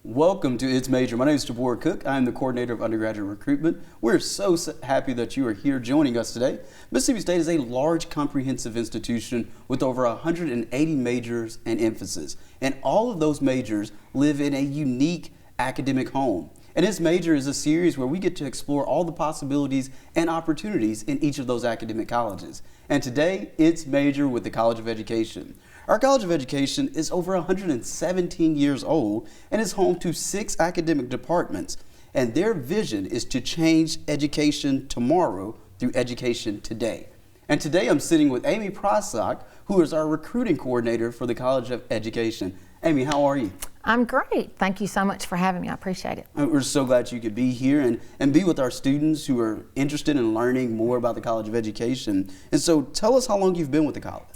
Welcome to It's Major. My name is Tabor Cook. I am the coordinator of undergraduate recruitment. We're so happy that you are here joining us today. Mississippi State is a large comprehensive institution with over 180 majors and emphases. And all of those majors live in a unique academic home. And It's Major is a series where we get to explore all the possibilities and opportunities in each of those academic colleges. And today, It's Major with the College of Education. Our College of Education is over 117 years old and is home to 6 academic departments. And their vision is to change education tomorrow through education today. And today I'm sitting with Amy Prosock, who is our recruiting coordinator for the College of Education. Amy, how are you? I'm great. Thank you so much for having me. I appreciate it. We're so glad you could be here and be with our students who are interested in learning more about the College of Education. And so tell us how long you've been with the college.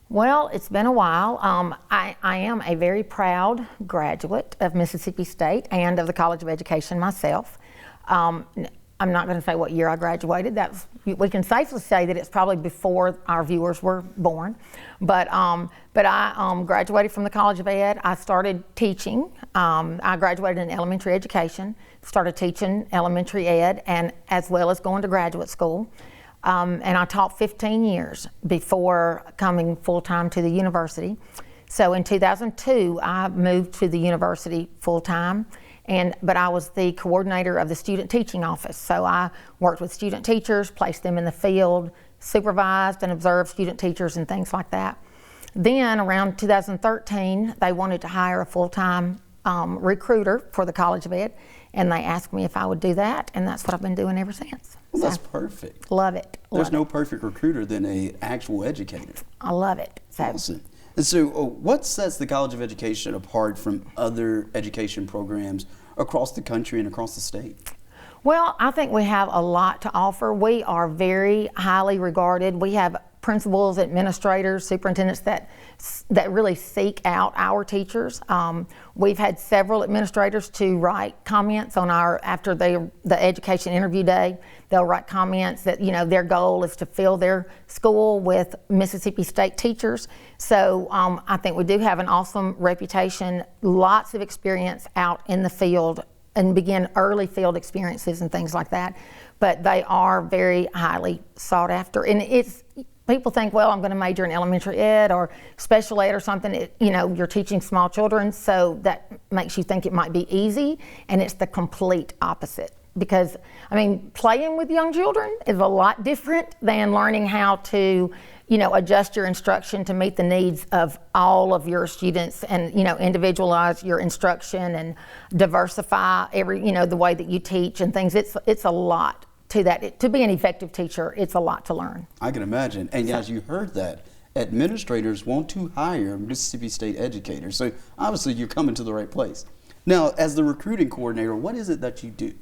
Well, it's been a while. I am a very proud graduate of Mississippi State and of the College of Education myself. I'm not going to say what year I graduated. We can safely say that it's probably before our viewers were born. But I graduated from the College of Ed. I started teaching. I graduated in elementary education, started teaching elementary ed, and as well as going to graduate school. And I taught 15 years before coming full-time to the university. So in 2002, I moved to the university full-time, but I was the coordinator of the student teaching office. So I worked with student teachers, placed them in the field, supervised and observed student teachers and things like that. Then around 2013, they wanted to hire a full-time recruiter for the College of Ed, and they asked me if I would do that, and that's what I've been doing ever since. Well, that's perfect. Love it. There's no perfect recruiter than an actual educator. I love it. Awesome. And so what sets the College of Education apart from other education programs across the country and across the state? Well, I think we have a lot to offer. We are very highly regarded. We have principals, administrators, superintendents that really seek out our teachers. We've had several administrators to write comments on after the education interview day. They'll write comments that, their goal is to fill their school with Mississippi State teachers. So I think we do have an awesome reputation, lots of experience out in the field, and begin early field experiences and things like that. But they are very highly sought after. And people think, well, I'm going to major in elementary ed or special ed or something. You're teaching small children, so that makes you think it might be easy, and it's the complete opposite. Because, playing with young children is a lot different than learning how to, adjust your instruction to meet the needs of all of your students and, individualize your instruction and diversify the way that you teach and things. It's a lot to that. To be an effective teacher, it's a lot to learn. I can imagine. And as you heard that, administrators want to hire Mississippi State educators. So obviously you're coming to the right place. Now, as the recruiting coordinator, what is it that you do?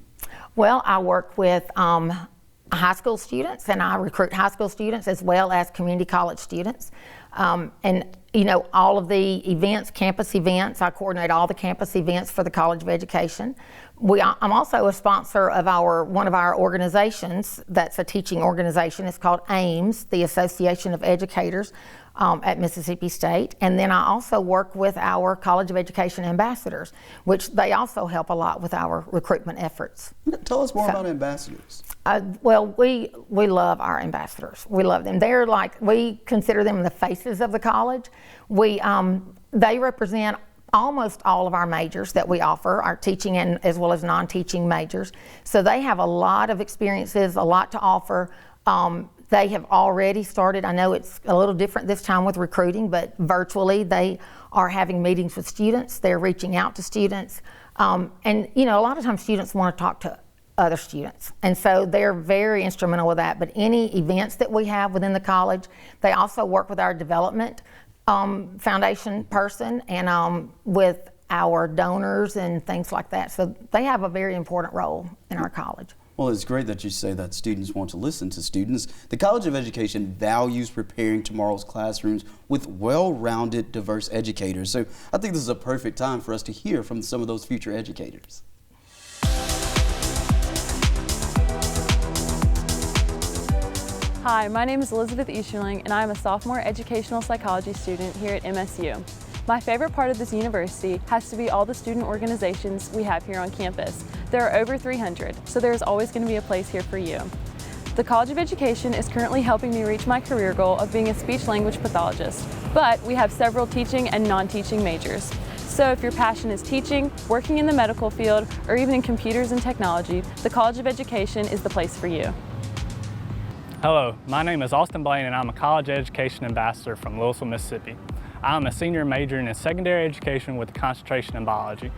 Well, I work with high school students, and I recruit high school students as well as community college students. All of the events, campus events, I coordinate all the campus events for the College of Education. I'm also a sponsor of one of our organizations that's a teaching organization. It's called AIMS, the Association of Educators at Mississippi State. And then I also work with our College of Education ambassadors, which they also help a lot with our recruitment efforts. Tell us more about ambassadors. Well, we love our ambassadors. We love them. We consider them the faces of the college. They represent almost all of our majors that we offer, our teaching and as well as non-teaching majors. So they have a lot of experiences, a lot to offer. They have already started, I know it's a little different this time with recruiting, but virtually they are having meetings with students. They're reaching out to students. And a lot of times students want to talk to other students. And so they're very instrumental with that. But any events that we have within the college, they also work with our development foundation person and with our donors and things like that. So they have a very important role in our college. Well, it's great that you say that students want to listen to students. The College of Education values preparing tomorrow's classrooms with well-rounded, diverse educators. So I think this is a perfect time for us to hear from some of those future educators. Hi, my name is Elizabeth Easterling, and I am a sophomore educational psychology student here at MSU. My favorite part of this university has to be all the student organizations we have here on campus. There are over 300, so there is always going to be a place here for you. The College of Education is currently helping me reach my career goal of being a speech-language pathologist, but we have several teaching and non-teaching majors. So if your passion is teaching, working in the medical field, or even in computers and technology, the College of Education is the place for you. Hello, my name is Austin Blaine and I'm a college education ambassador from Louisville, Mississippi. I'm a senior majoring in secondary education with a concentration in biology.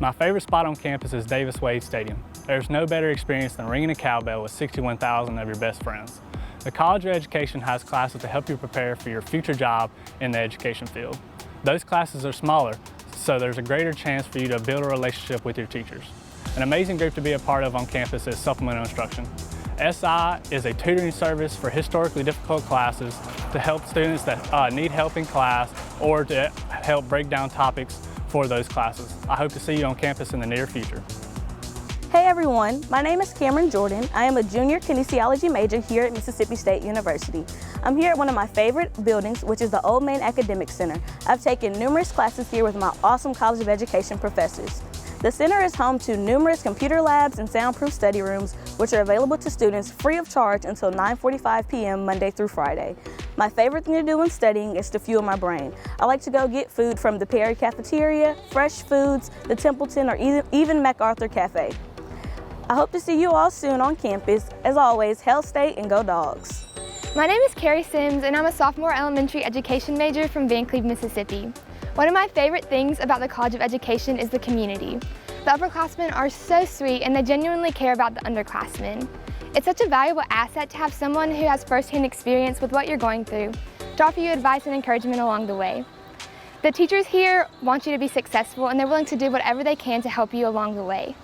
My favorite spot on campus is Davis Wade Stadium. There's no better experience than ringing a cowbell with 61,000 of your best friends. The College of Education has classes to help you prepare for your future job in the education field. Those classes are smaller, so there's a greater chance for you to build a relationship with your teachers. An amazing group to be a part of on campus is Supplemental Instruction. SI is a tutoring service for historically difficult classes to help students that need help in class or to help break down topics for those classes. I hope to see you on campus in the near future. Hey everyone, my name is Cameron Jordan. I am a junior kinesiology major here at Mississippi State University. I'm here at one of my favorite buildings, which is the Old Main Academic Center. I've taken numerous classes here with my awesome College of Education professors. The center is home to numerous computer labs and soundproof study rooms, which are available to students free of charge until 9:45 p.m. Monday through Friday. My favorite thing to do when studying is to fuel my brain. I like to go get food from the Perry Cafeteria, Fresh Foods, the Templeton, or even MacArthur Cafe. I hope to see you all soon on campus. As always, Hail State and go Dogs. My name is Carrie Sims and I'm a sophomore elementary education major from Vancouver, Mississippi. One of my favorite things about the College of Education is the community. The upperclassmen are so sweet and they genuinely care about the underclassmen. It's such a valuable asset to have someone who has firsthand experience with what you're going through to offer you advice and encouragement along the way. The teachers here want you to be successful and they're willing to do whatever they can to help you along the way.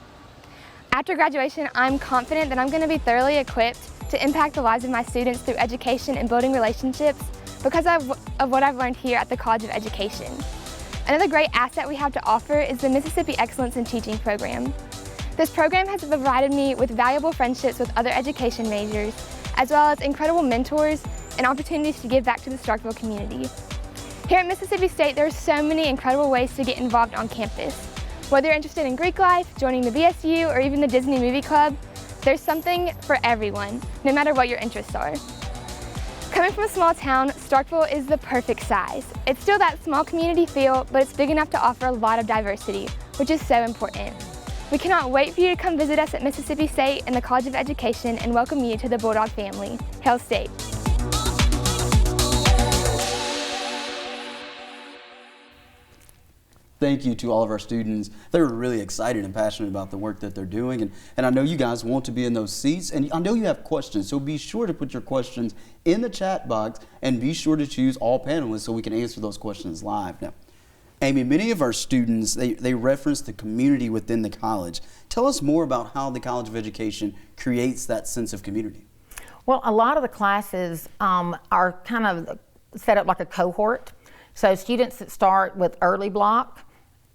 After graduation, I'm confident that I'm going to be thoroughly equipped to impact the lives of my students through education and building relationships because of what I've learned here at the College of Education. Another great asset we have to offer is the Mississippi Excellence in Teaching program. This program has provided me with valuable friendships with other education majors, as well as incredible mentors and opportunities to give back to the Starkville community. Here at Mississippi State, there are so many incredible ways to get involved on campus. Whether you're interested in Greek life, joining the BSU, or even the Disney Movie Club, there's something for everyone, no matter what your interests are. Coming from a small town, Starkville is the perfect size. It's still that small community feel, but it's big enough to offer a lot of diversity, which is so important. We cannot wait for you to come visit us at Mississippi State and the College of Education and welcome you to the Bulldog family. Hail State! Thank you to all of our students. They're really excited and passionate about the work that they're doing. And I know you guys want to be in those seats, and I know you have questions. So be sure to put your questions in the chat box and be sure to choose all panelists so we can answer those questions live. Now, Amy, many of our students, they reference the community within the college. Tell us more about how the College of Education creates that sense of community. Well, a lot of the classes are kind of set up like a cohort. So students that start with early block,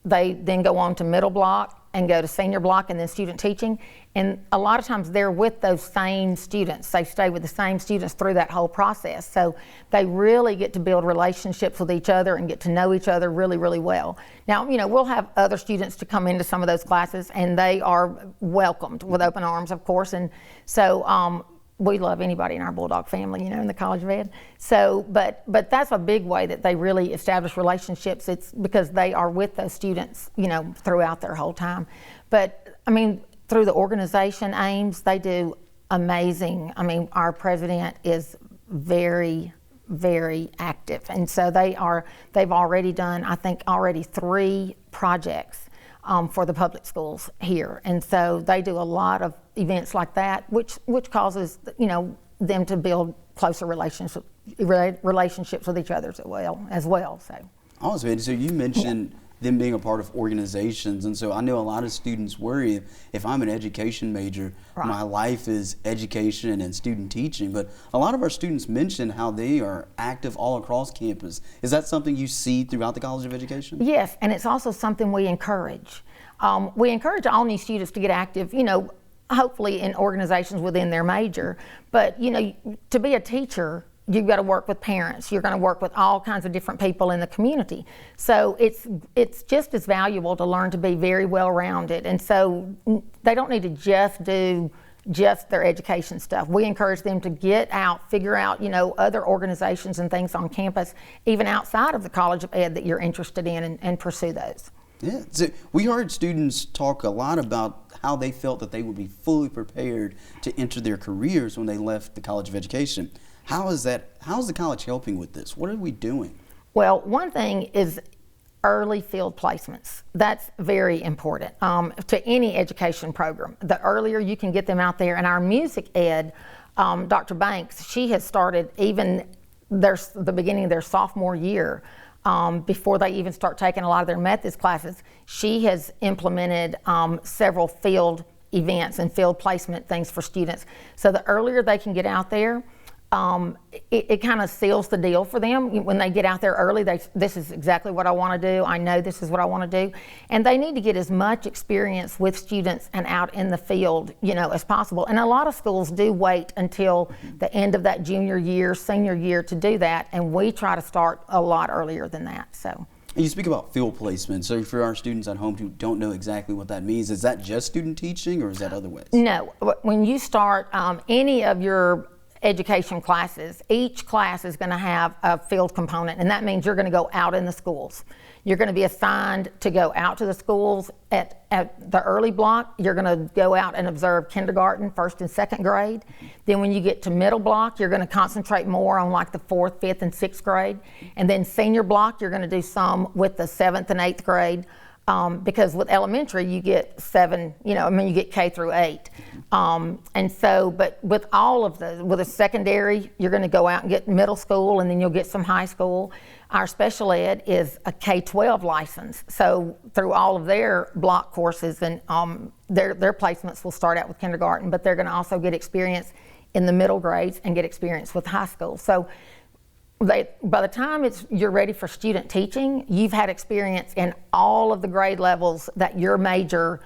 they then go on to middle block and go to senior block and then student teaching. And a lot of times they're with those same students. They stay with the same students through that whole process. So they really get to build relationships with each other and get to know each other really, really well. Now, you know, we'll have other students to come into some of those classes and they are welcomed with open arms, of course. And so we love anybody in our Bulldog family, you know, in the College of Ed. So, but that's a big way that they really establish relationships. It's because they are with those students, you know, throughout their whole time. But I mean, through the organization AIMS, they do amazing. I mean, our president is very, very active. And so they've already done, I think, 3 projects for the public schools here. And so they do a lot of events like that, which causes, you know, them to build closer relationships with each other as well. So. Awesome. So you mentioned them being a part of organizations, and so I know a lot of students worry if I'm an education major, right, my life is education and student teaching, but a lot of our students mention how they are active all across campus. Is that something you see throughout the College of Education? Yes, and it's also something we encourage. We encourage all new students to get active, you know, hopefully in organizations within their major, but you know, to be a teacher, you've got to work with parents. You're going to work with all kinds of different people in the community. So it's just as valuable to learn to be very well-rounded. And so they don't need to just do just their education stuff. We encourage them to get out, figure out, other organizations and things on campus, even outside of the College of Ed that you're interested in, and pursue those. Yeah, so we heard students talk a lot about how they felt that they would be fully prepared to enter their careers when they left the College of Education. How is the college helping with this? What are we doing? Well, one thing is early field placements. That's very important to any education program. The earlier you can get them out there, and our music ed, Dr. Banks, she has started even the beginning of their sophomore year, before they even start taking a lot of their methods classes. She has implemented several field events and field placement things for students. So the earlier they can get out there, it kind of seals the deal for them. When they get out there early, this is exactly what I want to do. I know this is what I want to do. And they need to get as much experience with students and out in the field, as possible. And a lot of schools do wait until the end of that junior year, senior year to do that. And we try to start a lot earlier than that. So. You speak about field placement. So for our students at home who don't know exactly what that means, is that just student teaching or is that other ways? No. When you start any of your education classes, each class is going to have a field component, and that means you're going to go out in the schools. You're going to be assigned to go out to the schools at the early block. You're going to go out and observe kindergarten, first and second grade. Then when you get to middle block, you're going to concentrate more on like the 4th, 5th, and 6th grade. And then senior block, you're going to do some with the 7th and 8th grade. Because with elementary, you get you get K through 8. And so, but with all of with a secondary, you're going to go out and get middle school, and then you'll get some high school. Our special ed is a K-12 license. So through all of their block courses, and their placements will start out with kindergarten, but they're going to also get experience in the middle grades and get experience with high school. So by the time you're ready for student teaching, you've had experience in all of the grade levels that your major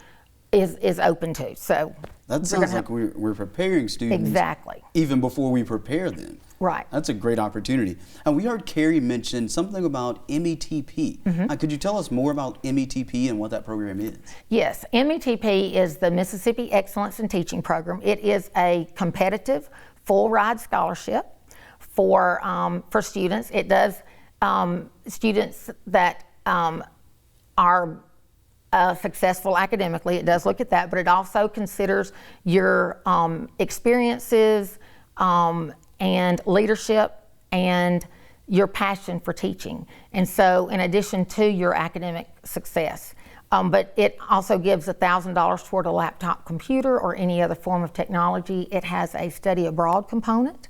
is open to. So that sounds like we're preparing students exactly even before we prepare them. Right. That's a great opportunity. And we heard Carrie mention something about METP. Mm-hmm. Could you tell us more about METP and what that program is? Yes, METP is the Mississippi Excellence in Teaching Program. It is a competitive full ride scholarship for students. It does students that are successful academically. It does look at that, but it also considers your experiences and leadership and your passion for teaching. And so in addition to your academic success, but it also gives $1,000 toward a laptop computer or any other form of technology. It has a study abroad component.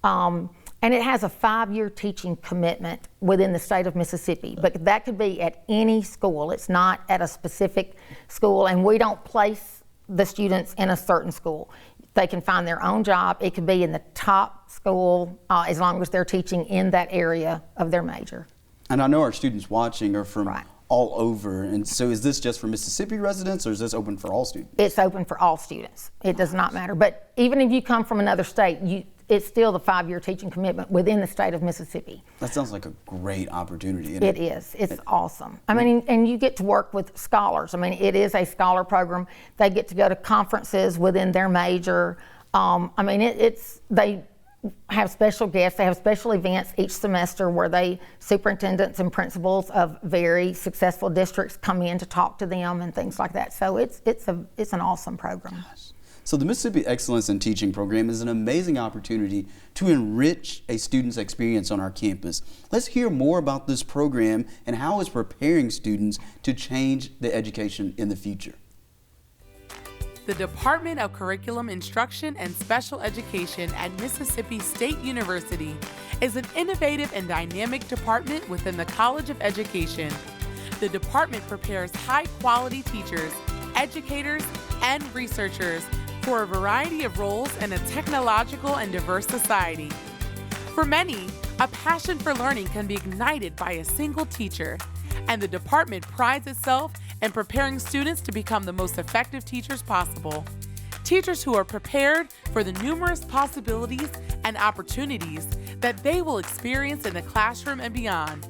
And it has a 5-year teaching commitment within the state of Mississippi, but that could be at any school. It's not at a specific school, and we don't place the students in a certain school. They can find their own job. It could be in the top school as long as they're teaching in that area of their major. And I know our students watching are from Right. all over, and so is this just for Mississippi residents or is this open for all students? It's open for all students. It does not matter. But even if you come from another state, it's still the 5-year teaching commitment within the state of Mississippi. That sounds like a great opportunity. It is. It's awesome. I mean, and you get to work with scholars. I mean, it is a scholar program. They get to go to conferences within their major. I mean, they have special guests. They have special events each semester where superintendents and principals of very successful districts come in to talk to them and things like that. So it's an awesome program. Gosh. So the Mississippi Excellence in Teaching program is an amazing opportunity to enrich a student's experience on our campus. Let's hear more about this program and how it's preparing students to change the education in the future. The Department of Curriculum Instruction and Special Education at Mississippi State University is an innovative and dynamic department within the College of Education. The department prepares high-quality teachers, educators, and researchers for a variety of roles in a technological and diverse society. For many, a passion for learning can be ignited by a single teacher, and the department prides itself in preparing students to become the most effective teachers possible. Teachers who are prepared for the numerous possibilities and opportunities that they will experience in the classroom and beyond.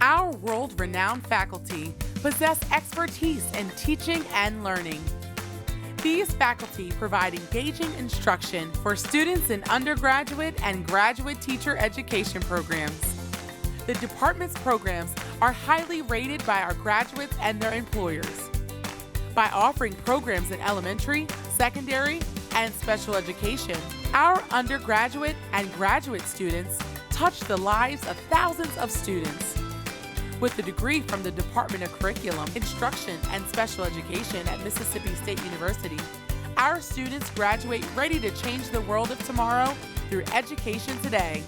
Our world-renowned faculty possess expertise in teaching and learning. These faculty provide engaging instruction for students in undergraduate and graduate teacher education programs. The department's programs are highly rated by our graduates and their employers. By offering programs in elementary, secondary, and special education, our undergraduate and graduate students touch the lives of thousands of students. With a degree from the Department of Curriculum, Instruction, and Special Education at Mississippi State University, our students graduate ready to change the world of tomorrow through education today.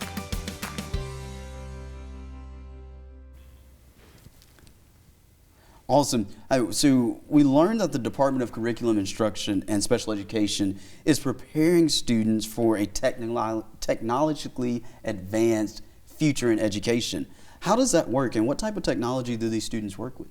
Awesome. So we learned that the Department of Curriculum, Instruction, and Special Education is preparing students for a technologically advanced future in education. How does that work, and what type of technology do these students work with?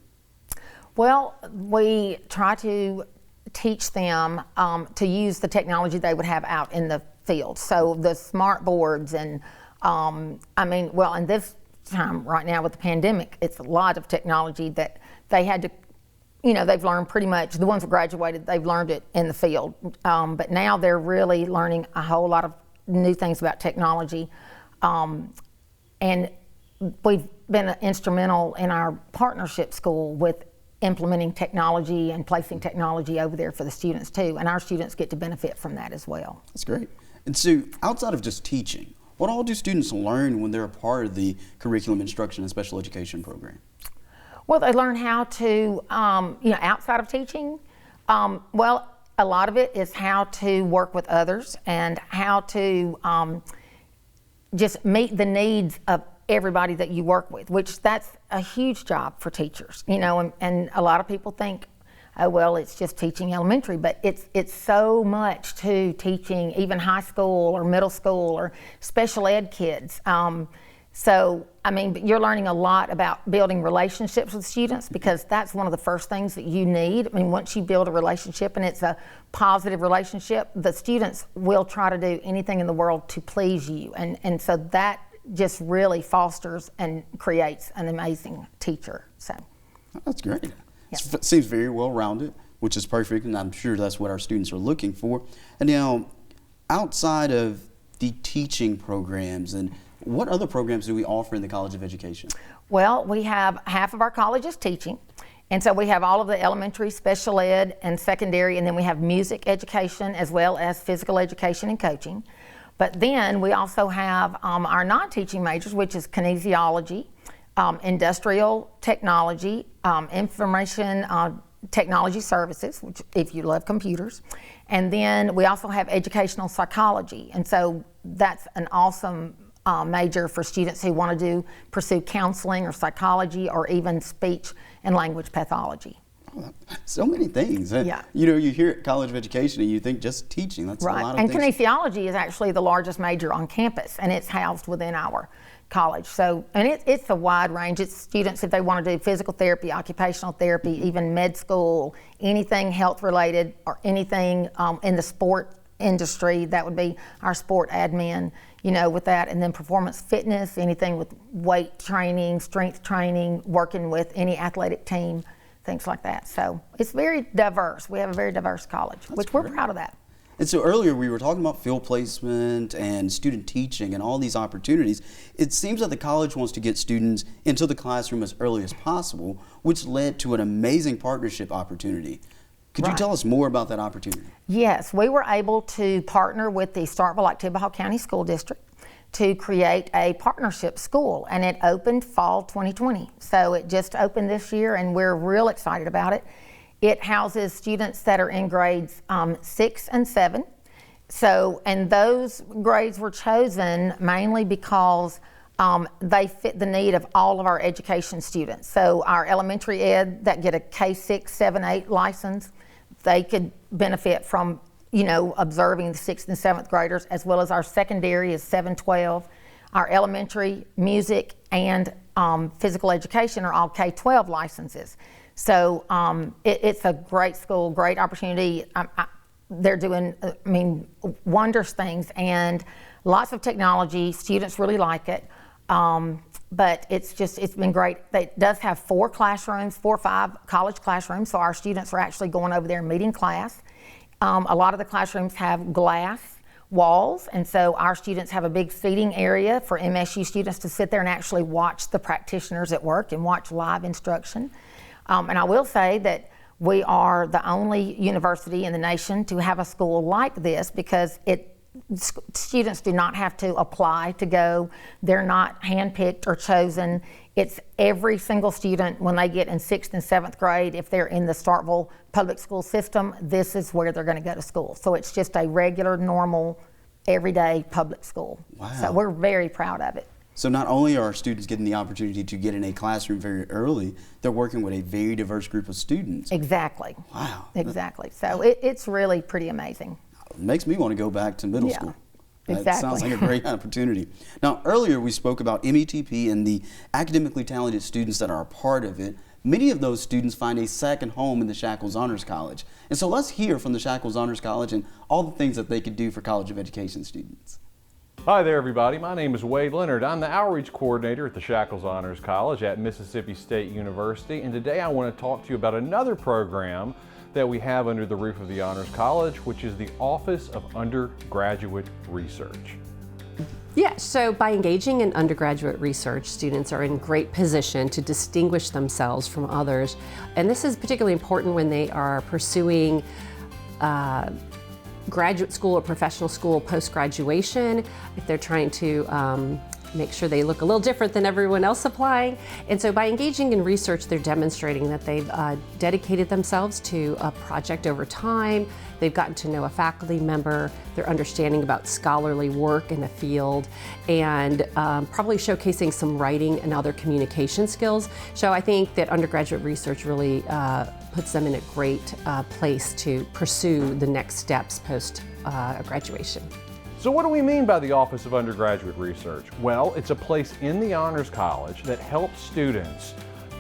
Well, we try to teach them to use the technology they would have out in the field. So the smart boards and, in this time right now with the pandemic, it's a lot of technology that they had to, they've learned pretty much, the ones that graduated, they've learned it in the field. But now they're really learning a whole lot of new things about technology. And we've been instrumental in our partnership school with implementing technology and placing technology over there for the students too. And our students get to benefit from that as well. That's great. And so outside of just teaching, what all do students learn when they're a part of the Curriculum, Instruction, and Special Education program? Well, they learn how to, outside of teaching, a lot of it is how to work with others and how to just meet the needs of everybody that you work with, which that's a huge job for teachers, and a lot of people think, oh, well, it's just teaching elementary, but it's so much to teaching even high school or middle school or special ed kids. You're learning a lot about building relationships with students, because that's one of the first things that you need. Once you build a relationship and it's a positive relationship, the students will try to do anything in the world to please you. And so that just really fosters and creates an amazing teacher. So that's great. Yeah. It seems very well-rounded, which is perfect, and I'm sure that's what our students are looking for. And now, outside of the teaching programs, and what other programs do we offer in the College of Education? Well, we have half of our college is teaching, and so we have all of the elementary, special ed, and secondary, and then we have music education as well as physical education and coaching. But then we also have our non-teaching majors, which is kinesiology, industrial technology, information technology services, which if you love computers, and then we also have educational psychology, and so that's an awesome major for students who want to pursue counseling or psychology or even speech and language pathology. So many things. Yeah. You hear at College of Education and you think just teaching. That's right. A lot of and things. Kinesiology is actually the largest major on campus, and it's housed within our college. So, and it's a wide range. It's students if they want to do physical therapy, occupational therapy, even med school, anything health related or anything in the sport industry. That would be our sport admin, with that, and then performance fitness, anything with weight training, strength training, working with any athletic team, things like that. So it's very diverse. We have a very diverse college, which we're proud of that. And so earlier we were talking about field placement and student teaching and all these opportunities. It seems that the college wants to get students into the classroom as early as possible, which led to an amazing partnership opportunity. Could you tell us more about that opportunity? Yes, we were able to partner with the Starkville-Oktibbeha County School District to create a partnership school, and it opened fall 2020. So it just opened this year, and we're real excited about it. It houses students that are in grades 6 and 7. So, and those grades were chosen mainly because they fit the need of all of our education students. So our elementary ed that get a K6, 7, 8 license, they could benefit from observing the 6th and 7th graders, as well as our secondary is 7, 12. Our elementary, music, and physical education are all K-12 licenses. So it's a great school, great opportunity. They're doing, wondrous things, and Lots of technology, students really like it. But it's been great. It does have 4 or 5 college classrooms, so our students are actually going over there and meeting class. A lot of the classrooms have glass walls, and so our students have a big seating area for MSU students to sit there and actually watch the practitioners at work and watch live instruction. And I will say that we are the only university in the nation to have a school like this, because students do not have to apply to go. They're not handpicked or chosen. It's every single student, when they get in 6th and 7th grade, if they're in the Starkville public school system, this is where they're going to go to school. So it's just a regular, normal, everyday public school. Wow. So we're very proud of it. So not only are students getting the opportunity to get in a classroom very early, they're working with a very diverse group of students. Exactly. Wow. Exactly. So it's really pretty amazing. It makes me want to go back to middle school. That Exactly. sounds like a great opportunity. Now, earlier we spoke about METP and the academically talented students that are a part of it. Many of those students find a second home in the Shackles Honors College. And so let's hear from the Shackles Honors College and all the things that they could do for College of Education students. Hi there, everybody. My name is Wade Leonard. I'm the Outreach Coordinator at the Shackles Honors College at Mississippi State University, and today I want to talk to you about another program that we have under the roof of the Honors College, which is the Office of Undergraduate Research. Yeah, so by engaging in undergraduate research, students are in great position to distinguish themselves from others, and this is particularly important when they are pursuing graduate school or professional school post-graduation, if they're trying to make sure they look a little different than everyone else applying. And so by engaging in research, they're demonstrating that they've dedicated themselves to a project over time, they've gotten to know a faculty member, they're understanding about scholarly work in the field, and probably showcasing some writing and other communication skills. So I think that undergraduate research really puts them in a great place to pursue the next steps post graduation. So what do we mean by the Office of Undergraduate Research? Well, it's a place in the Honors College that helps students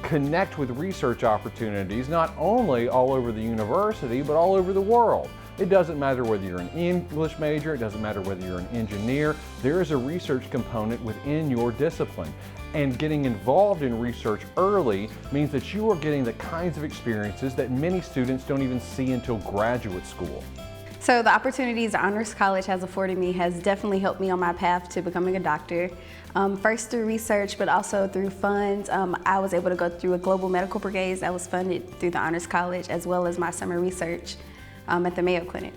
connect with research opportunities not only all over the university, but all over the world. It doesn't matter whether you're an English major, it doesn't matter whether you're an engineer, there is a research component within your discipline. And getting involved in research early means that you are getting the kinds of experiences that many students don't even see until graduate school. So the opportunities the Honors College has afforded me has definitely helped me on my path to becoming a doctor. First through research, but also through funds. I was able to go through a global medical brigade that was funded through the Honors College, as well as my summer research at the Mayo Clinic.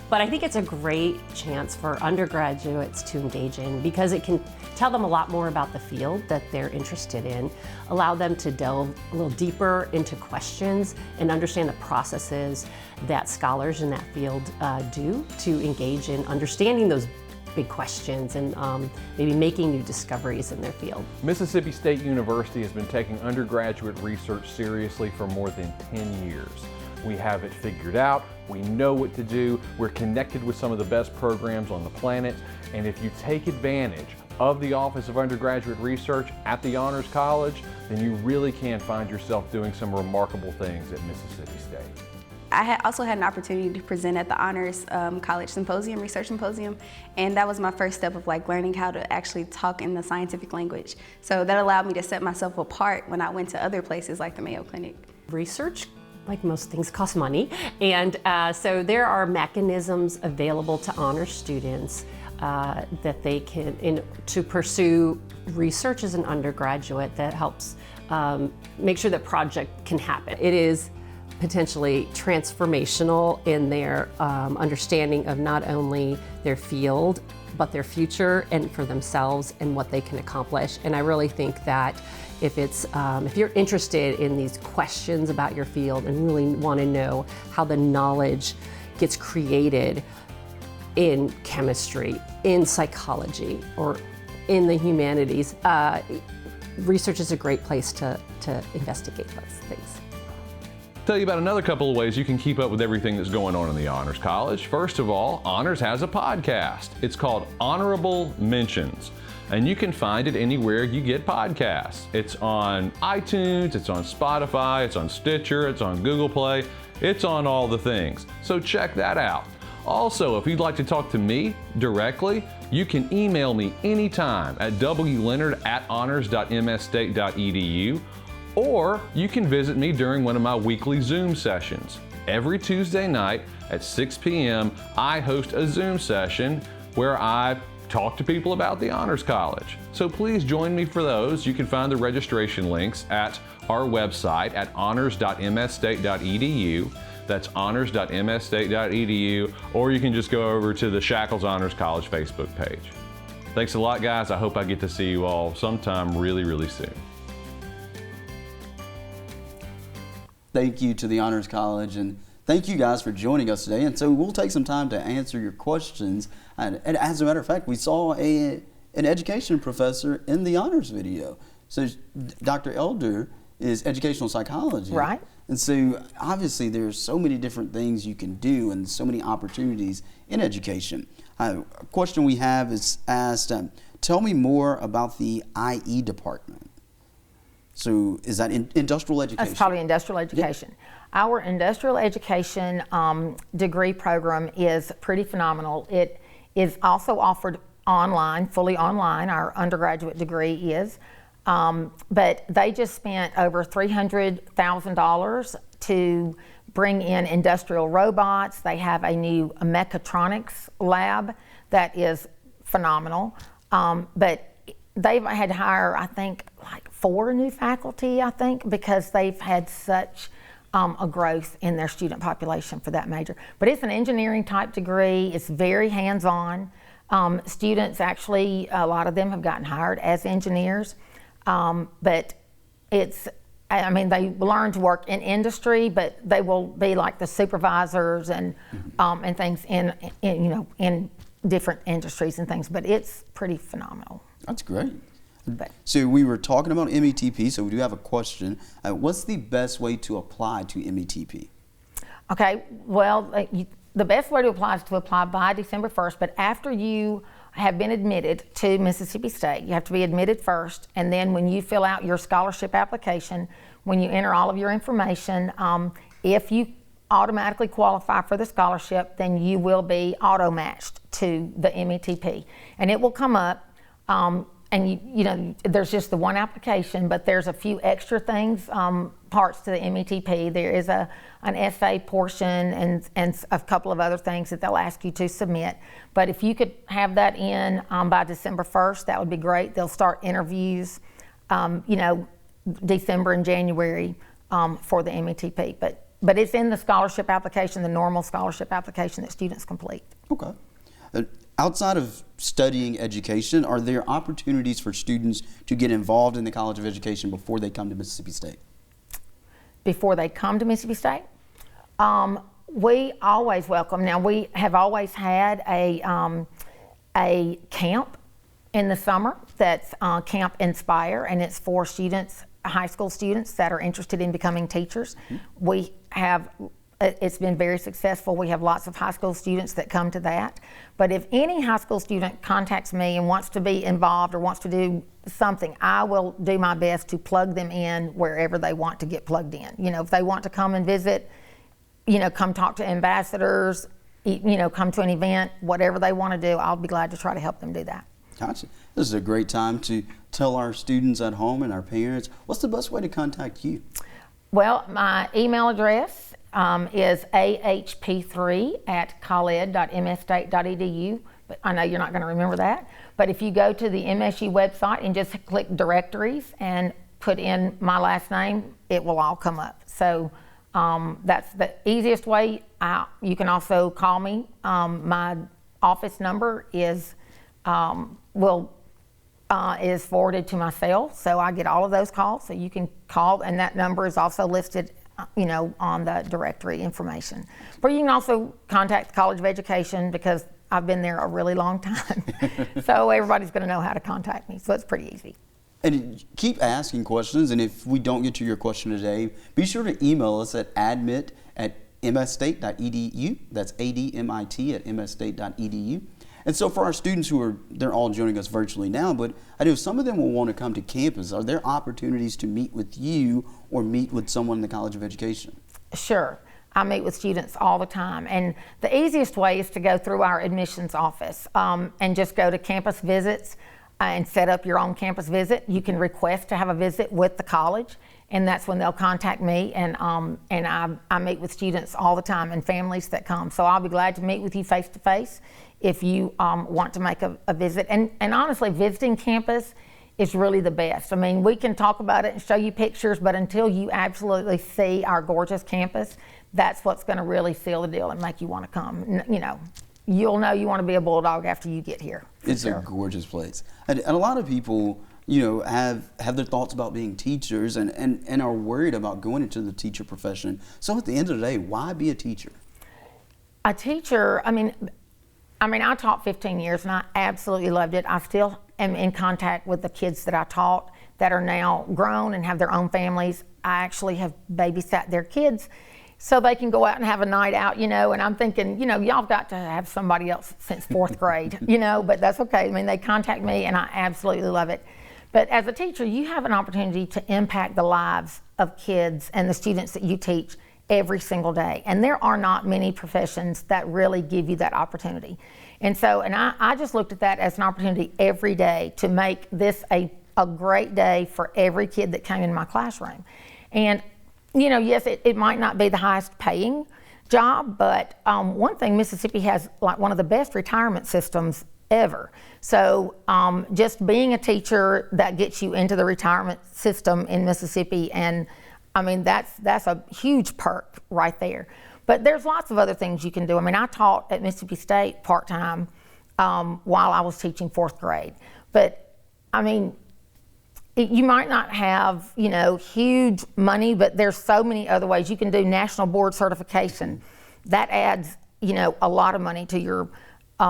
But I think it's a great chance for undergraduates to engage in, because it can tell them a lot more about the field that they're interested in, allow them to delve a little deeper into questions and understand the processes that scholars in that field do to engage in understanding those big questions and maybe making new discoveries in their field. Mississippi State University has been taking undergraduate research seriously for more than 10 years. We have it figured out, we know what to do, we're connected with some of the best programs on the planet, and if you take advantage of the Office of Undergraduate Research at the Honors College, then you really can find yourself doing some remarkable things at Mississippi State. I also had an opportunity to present at the Honors College Symposium, Research Symposium, and that was my first step of learning how to actually talk in the scientific language. So that allowed me to set myself apart when I went to other places like the Mayo Clinic. Research, like most things, costs money, and so there are mechanisms available to honor students that they can, to pursue research as an undergraduate that helps make sure that project can happen. It is potentially transformational in their understanding of not only their field, but their future and for themselves and what they can accomplish. And I really think that if you're interested in these questions about your field and really want to know how the knowledge gets created in chemistry, in psychology, or in the humanities, research is a great place to investigate those things. Tell you about another couple of ways you can keep up with everything that's going on in the Honors College. First of all, Honors has a podcast. It's called Honorable Mentions, and you can find it anywhere you get podcasts. It's on iTunes, it's on Spotify, it's on Stitcher, it's on Google Play, it's on all the things. So check that out. Also, if you'd like to talk to me directly, you can email me anytime at wleonard@honors.msstate.edu, or you can visit me during one of my weekly Zoom sessions. Every Tuesday night at 6 p.m., I host a Zoom session where I talk to people about the Honors College. So please join me for those. You can find the registration links at our website at honors.msstate.edu. That's honors.msstate.edu, or you can just go over to the Shackles Honors College Facebook page. Thanks a lot, guys. I hope I get to see you all sometime really, really soon. Thank you to the Honors College, and thank you guys for joining us today. And so we'll take some time to answer your questions. And as a matter of fact, we saw an education professor in the Honors video. So Dr. Elder is educational psychology. Right. And so obviously there's so many different things you can do and so many opportunities in education. A question we have is asked, tell me more about the IE department. So is that industrial education? That's probably industrial education. Yeah. Our industrial education degree program is pretty phenomenal. It is also offered online, fully online. Our undergraduate degree is. But they just spent over $300,000 to bring in industrial robots. They have a new mechatronics lab that is phenomenal. But they've had to hire, I think, like 4 new faculty, I think, because they've had such a growth in their student population for that major. But it's an engineering type degree. It's very hands-on. Students actually, a lot of them have gotten hired as engineers. But it's, I mean, they learn to work in industry, but they will be like the supervisors and things in different industries and things. But it's pretty phenomenal. That's great. So we were talking about METP, so we do have a question. What's the best way to apply to METP? Okay, well, the best way to apply is to apply by December 1st, but after you have been admitted to Mississippi State, you have to be admitted first, and then when you fill out your scholarship application, when you enter all of your information, if you automatically qualify for the scholarship, then you will be auto-matched to the METP. And it will come up, and you know, there's just the one application, but there's a few extra things, parts to the METP. There is an essay portion and a couple of other things that they'll ask you to submit. But if you could have that in by December 1st, that would be great. They'll start interviews, December and January for the METP. But it's in the scholarship application, the normal scholarship application that students complete. Okay. Outside of studying education, are there opportunities for students to get involved in the College of Education before they come to Mississippi State? Before they come to Mississippi State? We always welcome. Now, we have always had a camp in the summer that's Camp Inspire, and it's for students, high school students that are interested in becoming teachers. Mm-hmm. It's been very successful. We have lots of high school students that come to that. But if any high school student contacts me and wants to be involved or wants to do something, I will do my best to plug them in wherever they want to get plugged in. You know, if they want to come and visit, come talk to ambassadors, come to an event, whatever they want to do, I'll be glad to try to help them do that. Gotcha. This is a great time to tell our students at home and our parents, what's the best way to contact you? Well, my email address is ahp3@khaled.msstate.edu. But I know you're not going to remember that. But if you go to the MSU website and just click directories and put in my last name, it will all come up. So that's the easiest way. You can also call me. My office number is forwarded to my cell, so I get all of those calls. So you can call, and that number is also listed on the directory information. But you can also contact the College of Education because I've been there a really long time. So everybody's going to know how to contact me. So it's pretty easy. And keep asking questions. And if we don't get to your question today, be sure to email us at admit@msstate.edu. That's ADMIT@msstate.edu. And so for our students they're all joining us virtually now, but I know some of them will want to come to campus. Are there opportunities to meet with you or meet with someone in the College of Education? Sure. I meet with students all the time, and the easiest way is to go through our admissions office and just go to campus visits and set up your own campus visit. You can request to have a visit with the college, and that's when they'll contact me, and I meet with students all the time and families that come. So I'll be glad to meet with you face to face if you want to make a visit. And honestly, visiting campus is really the best. I mean, we can talk about it and show you pictures, but until you absolutely see our gorgeous campus, that's what's going to really seal the deal and make you want to come. You know, you'll know you want to be a Bulldog after you get here. It's a gorgeous place. And a lot of people, you know, have their thoughts about being teachers and are worried about going into the teacher profession. So at the end of the day, why be a teacher? A teacher, I mean, I taught 15 years and I absolutely loved it. I still am in contact with the kids that I taught that are now grown and have their own families. I actually have babysat their kids so they can go out and have a night out, you know, and I'm thinking, you know, y'all got to have somebody else since fourth grade, you know, but that's okay. I mean, they contact me and I absolutely love it. But as a teacher, you have an opportunity to impact the lives of kids and the students that you teach every single day. And there are not many professions that really give you that opportunity. And so, I just looked at that as an opportunity every day to make this a great day for every kid that came in my classroom. And, you know, yes, it might not be the highest paying job, but one thing, Mississippi has like one of the best retirement systems ever. So just being a teacher, that gets you into the retirement system in Mississippi, and I mean, that's a huge perk right there. But there's lots of other things you can do. I mean, I taught at Mississippi State part-time while I was teaching fourth grade. But I mean, you might not have, you know, huge money, but there's so many other ways. You can do national board certification. That adds, you know, a lot of money to your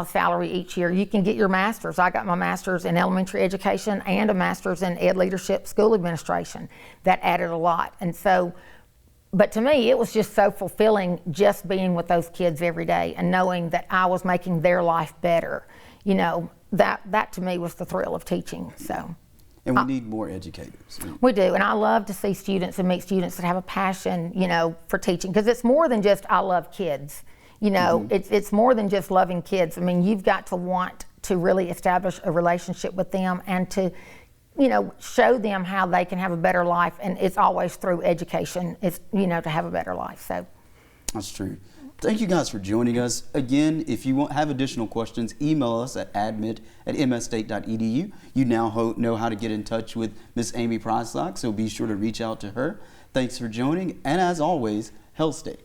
salary each year. You can get your master's. I got my master's in elementary education and a master's in ed leadership school administration. That added a lot. And so, but to me, it was just so fulfilling just being with those kids every day and knowing that I was making their life better. You know, that to me was the thrill of teaching. So. And we need more educators. We do, and I love to see students and meet students that have a passion, you know, for teaching, because it's more than just I love kids. You know, it's more than just loving kids. I mean, you've got to want to really establish a relationship with them and to, you know, show them how they can have a better life. And it's always through education, it's, you know, to have a better life. So that's true. Thank you guys for joining us. Again, if you have additional questions, email us at admit@msstate.edu. You now know how to get in touch with Miss Amy Prysock, so be sure to reach out to her. Thanks for joining, and as always, Hell State.